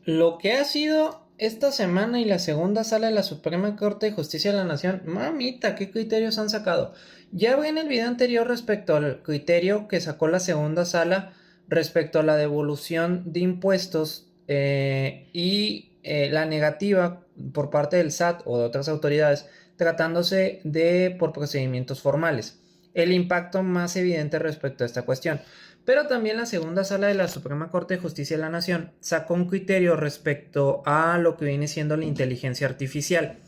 Lo que ha sido esta semana y la segunda sala de la Suprema Corte de Justicia de la Nación, mamita, ¿qué criterios han sacado? Ya vi en el video anterior respecto al criterio que sacó la segunda sala respecto a la devolución de impuestos y la negativa por parte del SAT o de otras autoridades tratándose de por procedimientos formales. El impacto más evidente respecto a esta cuestión. Pero también la segunda sala de la Suprema Corte de Justicia de la Nación sacó un criterio respecto a lo que viene siendo la inteligencia artificial.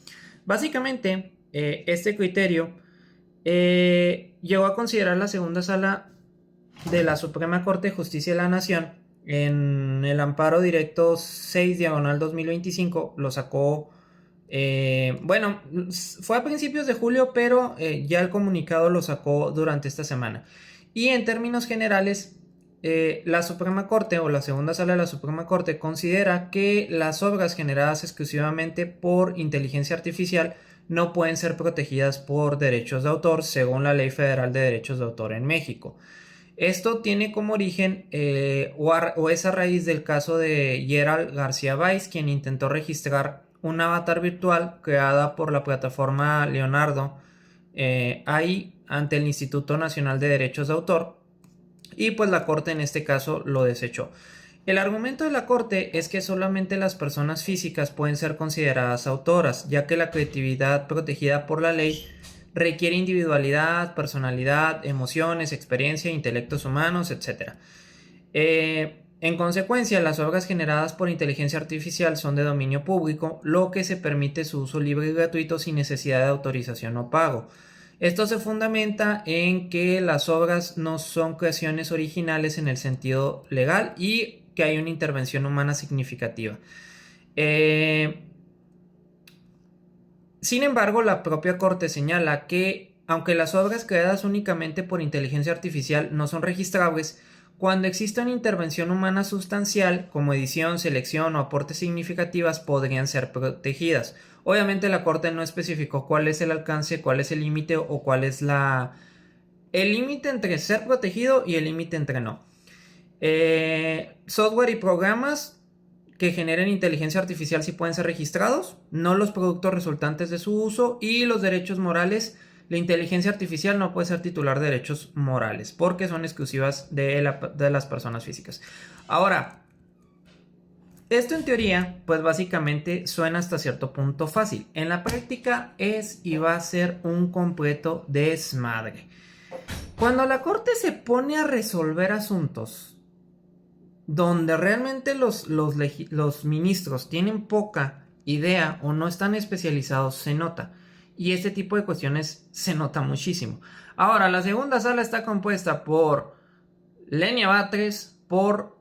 Básicamente, este criterio llegó a considerar la segunda sala de la Suprema Corte de Justicia de la Nación en el amparo directo 6/2025. Lo sacó, bueno, fue a principios de julio, pero ya el comunicado lo sacó durante esta semana. Y en términos generales, la Suprema Corte o la segunda sala de la Suprema Corte considera que las obras generadas exclusivamente por inteligencia artificial no pueden ser protegidas por derechos de autor según la Ley Federal de Derechos de Autor en México. Esto tiene como origen o es a raíz del caso de Gerald García Báez, quien intentó registrar un avatar virtual creada por la plataforma Leonardo ahí ante el Instituto Nacional de Derechos de Autor, y pues la Corte en este caso lo desechó. El argumento de la Corte es que solamente las personas físicas pueden ser consideradas autoras, ya que la creatividad protegida por la ley requiere individualidad, personalidad, emociones, experiencia, intelectos humanos, etc. En consecuencia, las obras generadas por inteligencia artificial son de dominio público, lo que se permite su uso libre y gratuito sin necesidad de autorización o pago. Esto se fundamenta en que las obras no son creaciones originales en el sentido legal y que hay una intervención humana significativa. Sin embargo, la propia Corte señala que, aunque las obras creadas únicamente por inteligencia artificial no son registrables, cuando existe una intervención humana sustancial, como edición, selección o aportes significativas, podrían ser protegidas. Obviamente la Corte no especificó cuál es el alcance, cuál es el límite o cuál es el límite entre ser protegido y el límite entre no. Software y programas que generen inteligencia artificial sí pueden ser registrados, no los productos resultantes de su uso, y los derechos morales. La inteligencia artificial no puede ser titular de derechos morales porque son exclusivas de las personas físicas. Ahora, esto en teoría, pues básicamente suena hasta cierto punto fácil. En la práctica es y va a ser un completo desmadre. Cuando la Corte se pone a resolver asuntos donde realmente los ministros tienen poca idea o no están especializados, se nota. Y este tipo de cuestiones se nota muchísimo. Ahora, la segunda sala está compuesta por Lenia Batres, por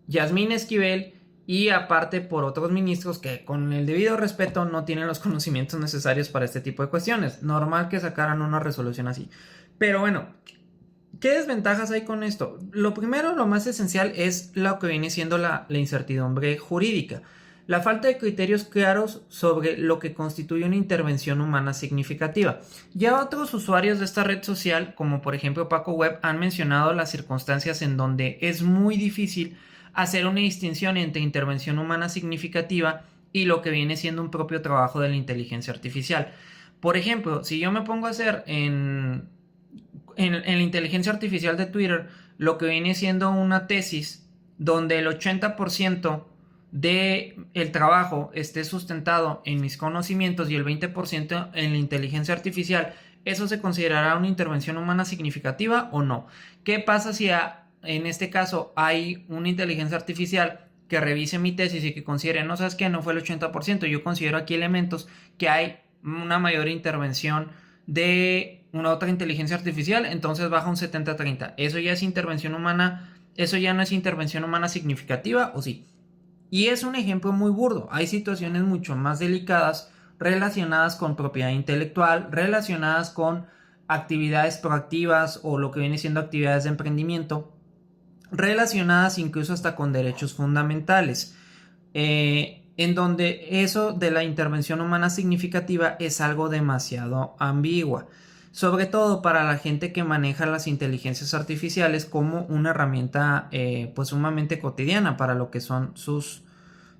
Yasmín Esquivel y aparte por otros ministros que, con el debido respeto, no tienen los conocimientos necesarios para este tipo de cuestiones. Normal que sacaran una resolución así. Pero bueno, ¿qué desventajas hay con esto? Lo primero, lo más esencial, es lo que viene siendo la incertidumbre jurídica. La falta de criterios claros sobre lo que constituye una intervención humana significativa. Ya otros usuarios de esta red social, como por ejemplo Paco Web, han mencionado las circunstancias en donde es muy difícil hacer una distinción entre intervención humana significativa y lo que viene siendo un propio trabajo de la inteligencia artificial. Por ejemplo, si yo me pongo a hacer en la inteligencia artificial de Twitter lo que viene siendo una tesis donde el 80% del trabajo esté sustentado en mis conocimientos y el 20% en la inteligencia artificial, ¿eso se considerará una intervención humana significativa o no? ¿Qué pasa si en este caso hay una inteligencia artificial que revise mi tesis y que considere, no sabes qué, no fue el 80%, yo considero aquí elementos que hay una mayor intervención de una otra inteligencia artificial, entonces baja un 70-30? ¿Eso ya es intervención humana? ¿Eso ya no es intervención humana significativa o sí? Y es un ejemplo muy burdo. Hay situaciones mucho más delicadas relacionadas con propiedad intelectual, relacionadas con actividades proactivas o lo que viene siendo actividades de emprendimiento, relacionadas incluso hasta con derechos fundamentales, en donde eso de la intervención humana significativa es algo demasiado ambigua, sobre todo para la gente que maneja las inteligencias artificiales como una herramienta pues sumamente cotidiana para lo que son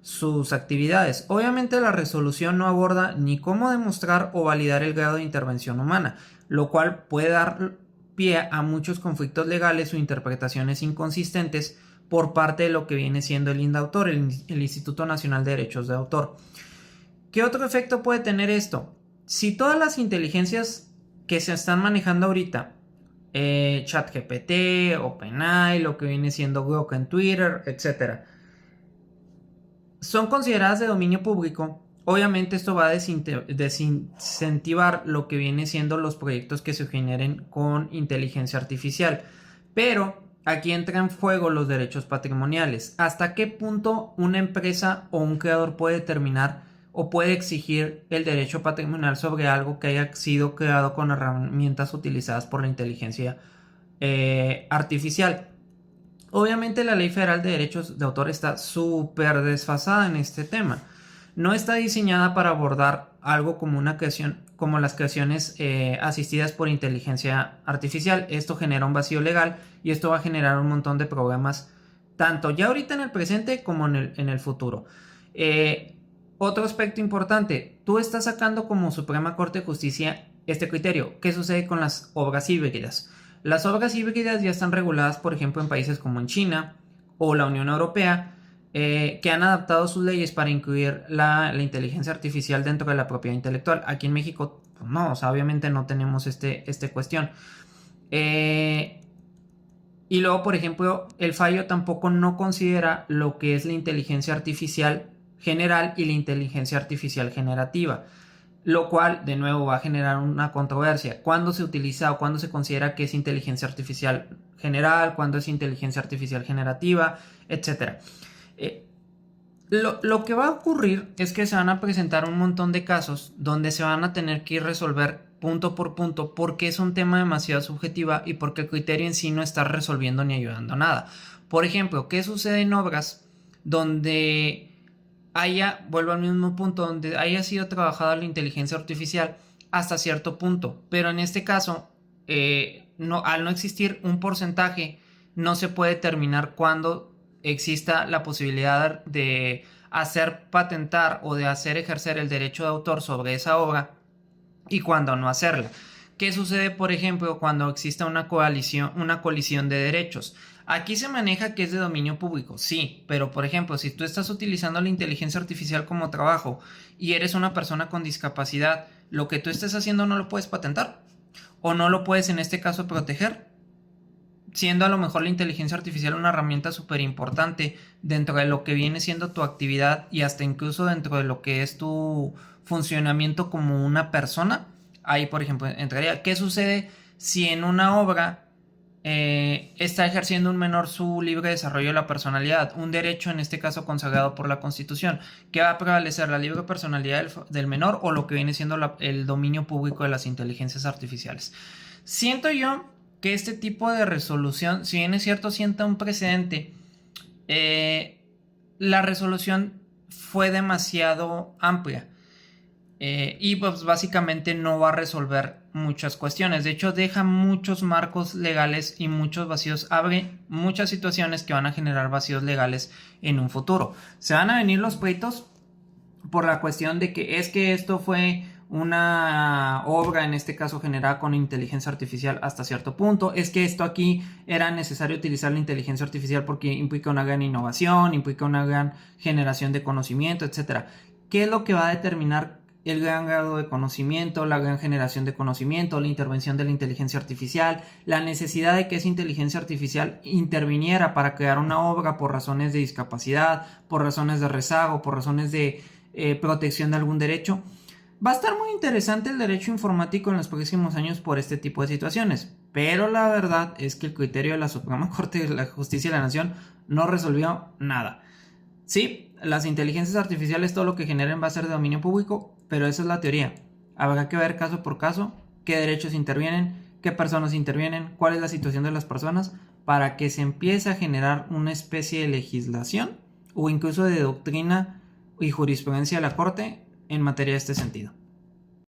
sus actividades. Obviamente la resolución no aborda ni cómo demostrar o validar el grado de intervención humana, lo cual puede dar pie a muchos conflictos legales o interpretaciones inconsistentes por parte de lo que viene siendo el INDAUTOR, el Instituto Nacional de Derechos de Autor. ¿Qué otro efecto puede tener esto? Si todas las inteligencias que se están manejando ahorita, ChatGPT, OpenAI, lo que viene siendo Grok en Twitter, etc., son consideradas de dominio público, obviamente esto va a desincentivar lo que viene siendo los proyectos que se generen con inteligencia artificial. Pero aquí entran en juego los derechos patrimoniales. ¿Hasta qué punto una empresa o un creador puede determinar o puede exigir el derecho patrimonial sobre algo que haya sido creado con herramientas utilizadas por la inteligencia artificial? Obviamente la Ley Federal de Derechos de Autor está súper desfasada en este tema. No está diseñada para abordar algo como una creación, como las creaciones asistidas por inteligencia artificial. Esto genera un vacío legal y esto va a generar un montón de problemas, tanto ya ahorita en el presente como en el futuro. Otro aspecto importante, tú estás sacando como Suprema Corte de Justicia este criterio. ¿Qué sucede con las obras híbridas? Las obras híbridas ya están reguladas, por ejemplo, en países como en China o la Unión Europea, que han adaptado sus leyes para incluir la inteligencia artificial dentro de la propiedad intelectual. Aquí en México, pues no, o sea, obviamente no tenemos esta cuestión. Y luego, por ejemplo, el fallo tampoco no considera lo que es la inteligencia artificial general y la inteligencia artificial generativa, lo cual de nuevo va a generar una controversia. ¿Cuándo se utiliza o cuándo se considera que es inteligencia artificial general? ¿Cuándo es inteligencia artificial generativa? Etcétera. Lo que va a ocurrir es que se van a presentar un montón de casos donde se van a tener que resolver punto por punto porque es un tema demasiado subjetivo y porque el criterio en sí no está resolviendo ni ayudando a nada. Por ejemplo, ¿qué sucede en obras donde vuelvo al mismo punto, donde haya sido trabajada la inteligencia artificial hasta cierto punto? Pero en este caso, al no existir un porcentaje, no se puede determinar cuándo exista la posibilidad de hacer patentar o de hacer ejercer el derecho de autor sobre esa obra y cuándo no hacerla. ¿Qué sucede, por ejemplo, cuando exista una colisión de derechos? Aquí se maneja que es de dominio público, sí, pero por ejemplo, si tú estás utilizando la inteligencia artificial como trabajo y eres una persona con discapacidad, lo que tú estés haciendo no lo puedes patentar o no lo puedes en este caso proteger, siendo a lo mejor la inteligencia artificial una herramienta súper importante dentro de lo que viene siendo tu actividad y hasta incluso dentro de lo que es tu funcionamiento como una persona. Ahí, por ejemplo, entraría. ¿Qué sucede si en una obra está ejerciendo un menor su libre desarrollo de la personalidad? Un derecho, en este caso, consagrado por la Constitución. ¿Qué va a prevalecer, la libre personalidad del menor o lo que viene siendo el dominio público de las inteligencias artificiales? Siento yo que este tipo de resolución, si bien es cierto, sienta un precedente, la resolución fue demasiado amplia. Y pues básicamente no va a resolver muchas cuestiones. De hecho, deja muchos marcos legales y muchos vacíos. Abre muchas situaciones que van a generar vacíos legales en un futuro. Se van a venir los pleitos por la cuestión de que es que esto fue una obra, en este caso generada con inteligencia artificial hasta cierto punto. Es que esto aquí era necesario utilizar la inteligencia artificial porque implica una gran innovación, implica una gran generación de conocimiento, etc. ¿Qué es lo que va a determinar el gran grado de conocimiento, la gran generación de conocimiento, la intervención de la inteligencia artificial, la necesidad de que esa inteligencia artificial interviniera para crear una obra por razones de discapacidad, por razones de rezago, por razones de protección de algún derecho? Va a estar muy interesante el derecho informático en los próximos años por este tipo de situaciones, pero la verdad es que el criterio de la Suprema Corte de la Justicia de la Nación no resolvió nada. Sí, las inteligencias artificiales, todo lo que generen va a ser de dominio público, pero esa es la teoría. Habrá que ver caso por caso qué derechos intervienen, qué personas intervienen, cuál es la situación de las personas, para que se empiece a generar una especie de legislación o incluso de doctrina y jurisprudencia de la Corte en materia de este sentido.